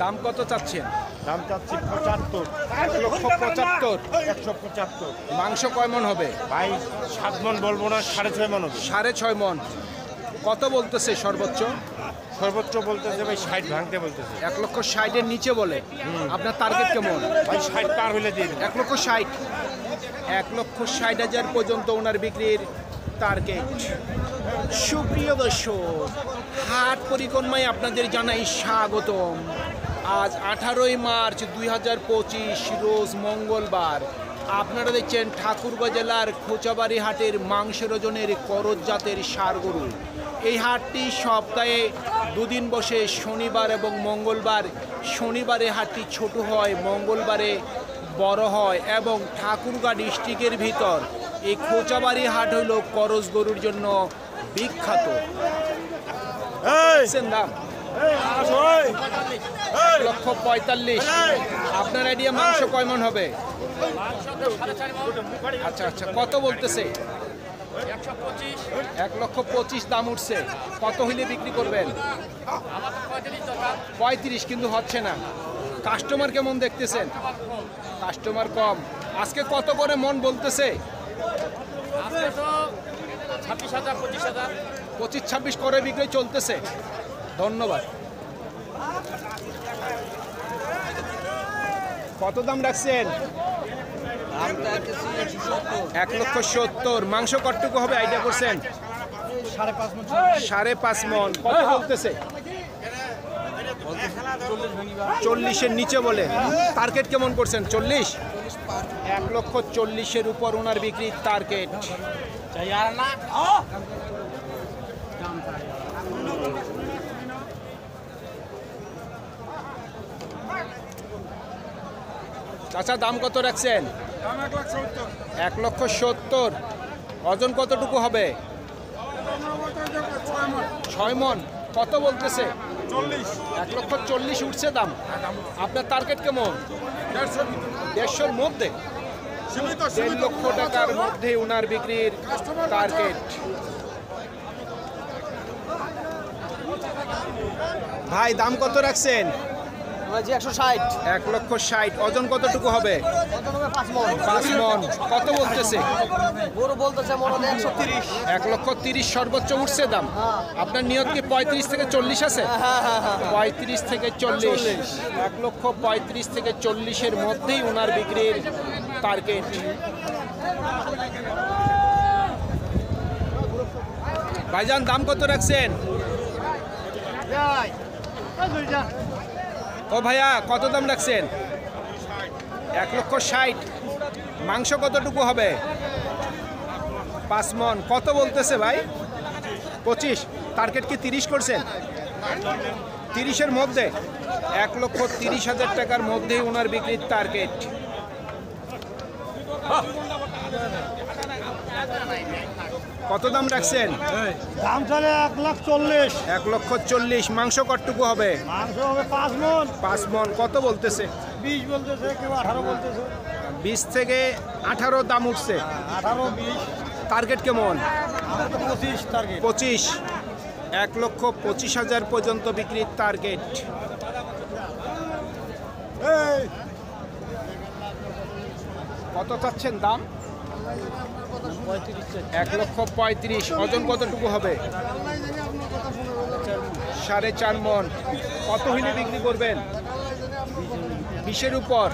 দাম কত চাচ্ছেন? দাম চাচ্ছি 75। 1,75,000। 175। মাংস কয় মন হবে ভাই 7 মন বলবো না, 6.5 মন হবে। 6.5 মন। কত বলতেছে সর্বোচ্চ? সর্বোচ্চ বলতেছে ভাই 60 ভাঙতে বলতেছে। 1,60,000-এর নিচে বলে। আপনার টার্গেট কেমন? ভাই 60 পার হইলে দিয়ে দেব। 1,60,000। 1,60,000 পর্যন্ত ওনার বিক্রির টার্গেট। সুপ্রিয় দর্শক, হাট পরিক্রমায় আপনাদের জানাই স্বাগতম। আজ 18ই মার্চ 2025, রোজ মঙ্গলবার। আপনারা দেখছেন ঠাকুরগাঁও জেলার খোঁচাবাড়ি হাটের মাংসের ওজনের করজ জাতের ষাঁড় গরু। এই হাটটি সপ্তাহে দুদিন বসে, শনিবার এবং মঙ্গলবার। শনিবারে হাটটি ছোট হয়, মঙ্গলবারে বড় হয় এবং ঠাকুরগাঁও ডিস্ট্রিক্টের ভিতর এই খোঁচাবাড়ি হাট হইল করজ গরুর জন্য বিখ্যাত। দাম 1,45,000। আপনার আইডিয়া মাংস কয় মন হবে? আচ্ছা আচ্ছা, কত বলতেছে? 1,25,000 দাম উঠছে। কত হইলে বিক্রি করবেন? 35, কিন্তু হচ্ছে না। কাস্টমার কেমন দেখতেছেন? কাস্টমার কম। আজকে কত করে মন বলতেছে? 25-26 করে বিক্রি চলতেছে। ধন্যবাদ। কত দাম রাখছেন? 1,70,000। মাংস কতটুকু হবে আইডিয়া করছেন? 5.5 মন। কত বলতেছে? 40-এর নিচে বলে। টার্গেট কেমন করছেন? 40? 1,40,000-এর উপর ওনার বিক্রির টার্গেট। চাচা, দাম কত রাখছেন? 1,70,000। ওজন কতটুকু হবে? 6 মন। কত বলতেছে? 1,40,000 উঠছে দাম। আপনার টার্গেট কেমন? 150-এর মধ্যে। 1.5 লক্ষ টাকার মধ্যে ওনার বিক্রির টার্গেট। ভাই, দাম কত রাখছেন? 160। 1,60,000। ওজন কতটুকু হবে? 5 মন। কত বলতেছে? গরু বলতেছে মনে 130। 1,30,000 সর্বোচ্চ উঠছে দাম। আপনার নিয়ত কি 35 থেকে 40 আছে? 35 থেকে 40। 1,35,000 থেকে 40-এর মধ্যেই ওনার বিক্রির টার্গেট। ভাইজান, দাম কত রাখছেন? ও ভাইয়া, কত দাম রাখছেন? 1,60,000। মাংস কতটুকু হবে? 5 মন। কত বলতেছে ভাই? 25। টার্গেট কি 30 করছেন? 30-এর মধ্যে। 1,30,000 টাকার মধ্যেই ওনার বিক্রির টার্গেট। কত দাম রাখছেন? দাম চলে 1,40,000। 1,40,000। মাংস কতটুকু হবে? মাংস হবে 5 মন। 5 মন। কত বলতেছে? 20 বলতেছে, কেউ 18 বলতেছে। 20 থেকে 18 দাম উঠছে। 18-20। টার্গেট কেমন? 25 টার্গেট। 25। 1,25,000 পর্যন্ত বিক্রির টার্গেট। কত চাচ্ছেন দাম? 1,35,000। ওজন কতটুকু হবে? 4.5 মন। কত হইলে বিক্রি করবেন? 20-এর উপর।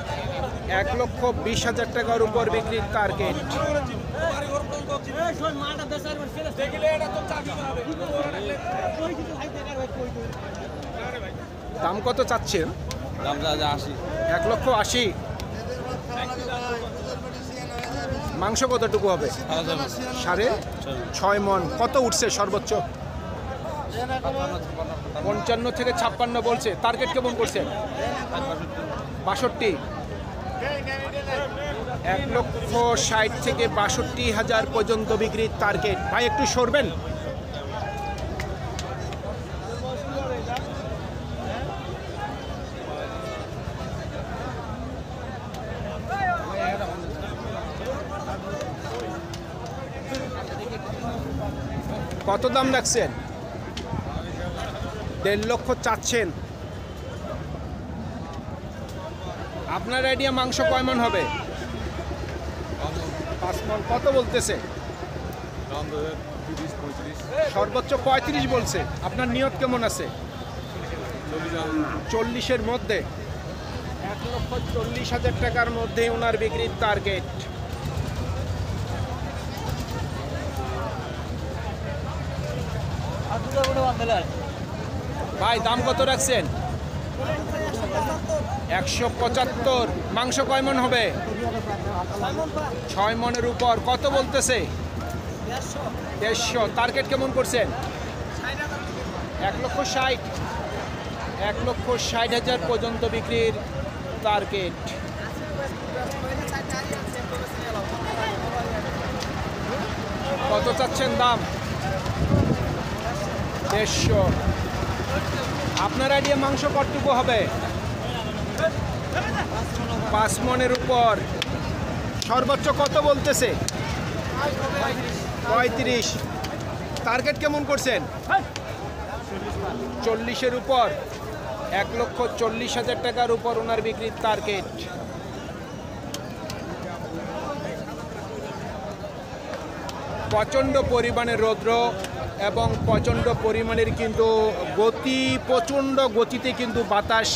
1,20,000 টাকার উপর বিক্রির টার্গেট। দাম কত চাচ্ছেন? দাম 80। 1,80,000। মাংস কতটুকু হবে? 6.5 মন। কত উঠছে সর্বোচ্চ? 55 থেকে 56 বলছে। টার্গেট কেমন করছেন? 62। 1,60,000 থেকে 62,000 পর্যন্ত বিক্রির টার্গেট। ভাই, একটু সরবেন। কত দাম রাখছেন? 1.5 লক্ষ চাচ্ছেন। আপনার আইডিয়া মাংস কয় মণ হবে? 5 মণ। কত বলতেছে? সর্বোচ্চ 35 বলছে। আপনার নিয়ত কেমন আছে? 40-এর মধ্যে। 1,40,000 টাকার মধ্যে ওনার বিক্রির টার্গেট। ভাই দাম কত রাখছেন? 175। মাংস কয় মণ হবে? 6 মণের উপর। কত বলতেছে? 150। টার্গেট কেমন করছেন? 1,60,000। 1,60,000 পর্যন্ত বিক্রির টার্গেট। কত চাচ্ছেন দাম? 150। আপনার আইডিয়া মাংস কতটুকু হবে? 5 মণের উপর। সর্বোচ্চ কত বলতেছে? 35। টার্গেট কেমন করছেন? 40-এর উপর। 1,40,000 টাকার উপর ওনার বিক্রির টার্গেট। প্রচণ্ড পরিমাণে রৌদ্র এবং প্রচণ্ড পরিমাণের কিন্তু প্রচণ্ড গতিতে কিন্তু বাতাস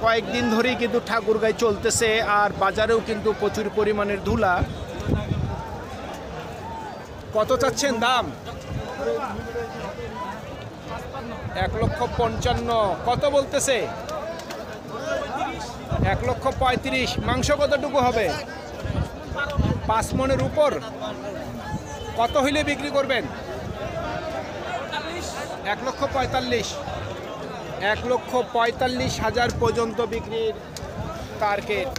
কয়েকদিন ধরেই কিন্তু ঠাকুরগাঁয় চলতেছে। আর বাজারেও কিন্তু প্রচুর পরিমাণের ধুলা। কত চাচ্ছেন দাম? 1,55,000। কত বলতেছে? 1,35,000। মাংস কতটুকু হবে? 5 মণের উপর। কত হইলে বিক্রি করবেন? 1,45,000। 1,45,000 পর্যন্ত বিক্রির টার্গেট।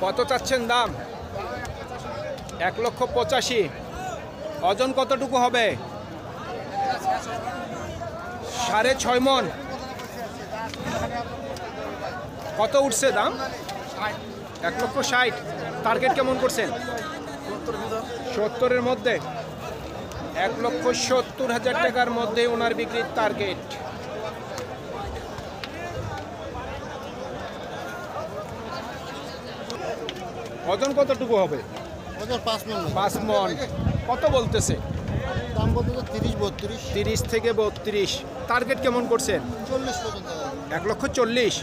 কত চাচ্ছেন দাম? 1,85,000। ওজন কতটুকু হবে? 6.5 মণ। কত উঠছে দাম? 1,60,000। টার্গেট কেমন করছেন? 70-এর মধ্যে। 1,70,000 টাকার মধ্যে ওনার বিক্রির টার্গেট। ওজন কতটুকু হবে? 5 মণ। কত বলতেছে? দাম বলতে 30-32। 30 থেকে 32। টার্গেট কেমন করছেন? 40 পর্যন্ত। 1,40,000।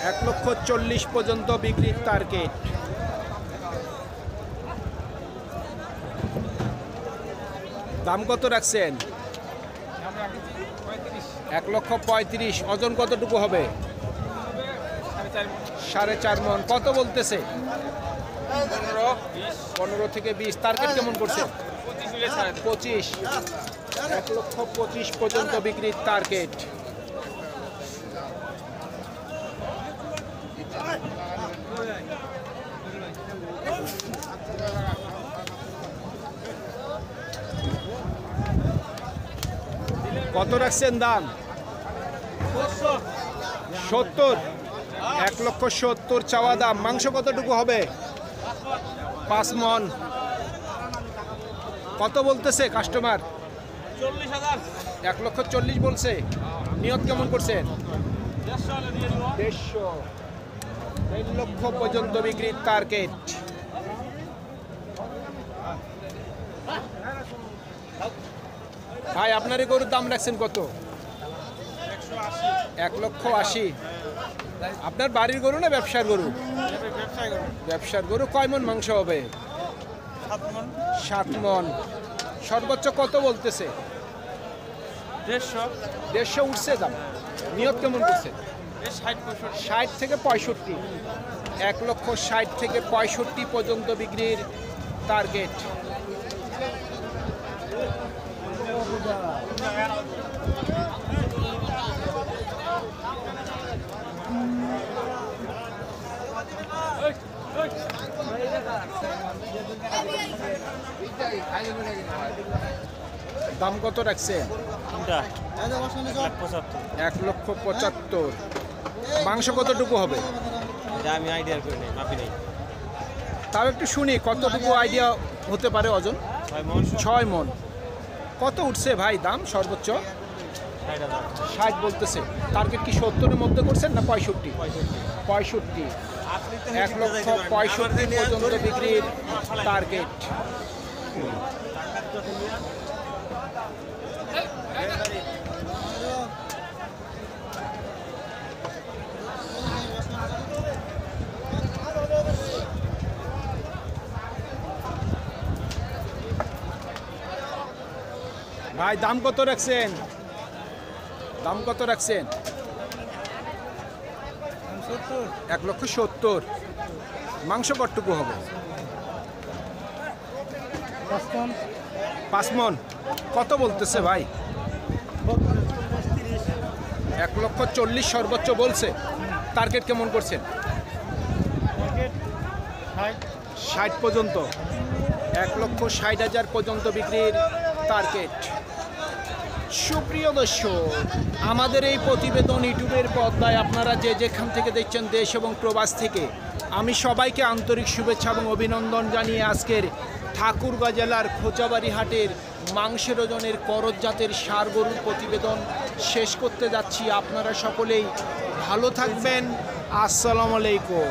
1,40,000 পর্যন্ত বিক্রির টার্গেট। দাম কত রাখছেন? 1,35,000। ওজন কতটুকু হবে? 4.5 মণ। কত বলতেছে? 15 থেকে 20। টার্গেট কেমন করছে? 25। 1,25,000 পর্যন্ত বিক্রির টার্গেট। কত রাখছেন দাম? 70। 1,70,000 চাওয়া দাম। মাংস কতটুকু হবে? 5 মণ। কত বলতেছে কাস্টমার? 1,40,000 বলছে। নিয়ত কেমন করছেন? 1,50,000। 1.5 লক্ষ পর্যন্ত বিক্রির টার্গেট। ভাই আপনার এই গরুর দাম রাখছেন কত? 1,80,000। আপনার বাড়ির গরু না ব্যবসার গরু? ব্যবসার গরু। কয় মণ মাংস হবে? 7 মণ। সর্বোচ্চ কত বলতেছে? 150 উঠছে দাম। নিয়ত কেমন করছে? 60 থেকে 65। 1,60,000 থেকে 65 পর্যন্ত বিক্রির টার্গেট। দাম কত রাখছে? 1,75,000। মাংস কতটুকু হবে? আমি আইডিয়া করি নাই, মাপি নাই। তাও একটু শুনি কতটুকু আইডিয়া হতে পারে ওজন? 6 মন। কত উঠছে ভাই দাম সর্বোচ্চ? 60 বলতেছে। টার্গেট কি 70-এর মধ্যে করছেন না 65? 65। 1,65,000 পর্যন্ত বিক্রির টার্গেট। ভাই দাম কত রাখছেন? দাম কত রাখছেন? 1,70,000। মাংস কতটুকু হবে? 5 মন। কত বলতেছে ভাই? 1,40,000 সর্বোচ্চ বলছে। টার্গেট কেমন করছেন? 60 পর্যন্ত। 1,60,000 পর্যন্ত বিক্রির টার্গেট। সুপ্রিয় দর্শক, আমাদের এই প্রতিবেদন ইউটিউবের পর্দায় আপনারা যে যেখান থেকে দেখছেন দেশ এবং প্রবাস থেকে, আমি সবাইকে আন্তরিক শুভেচ্ছা এবং অভিনন্দন জানিয়ে আজকের ঠাকুরগাঁ জেলার খোঁচাবাড়ি হাটের মাংসের ওজনের করজ জাতের ষাঁড় গরুর প্রতিবেদন শেষ করতে যাচ্ছি। আপনারা সকলেই ভালো থাকবেন। আসসালামু আলাইকুম।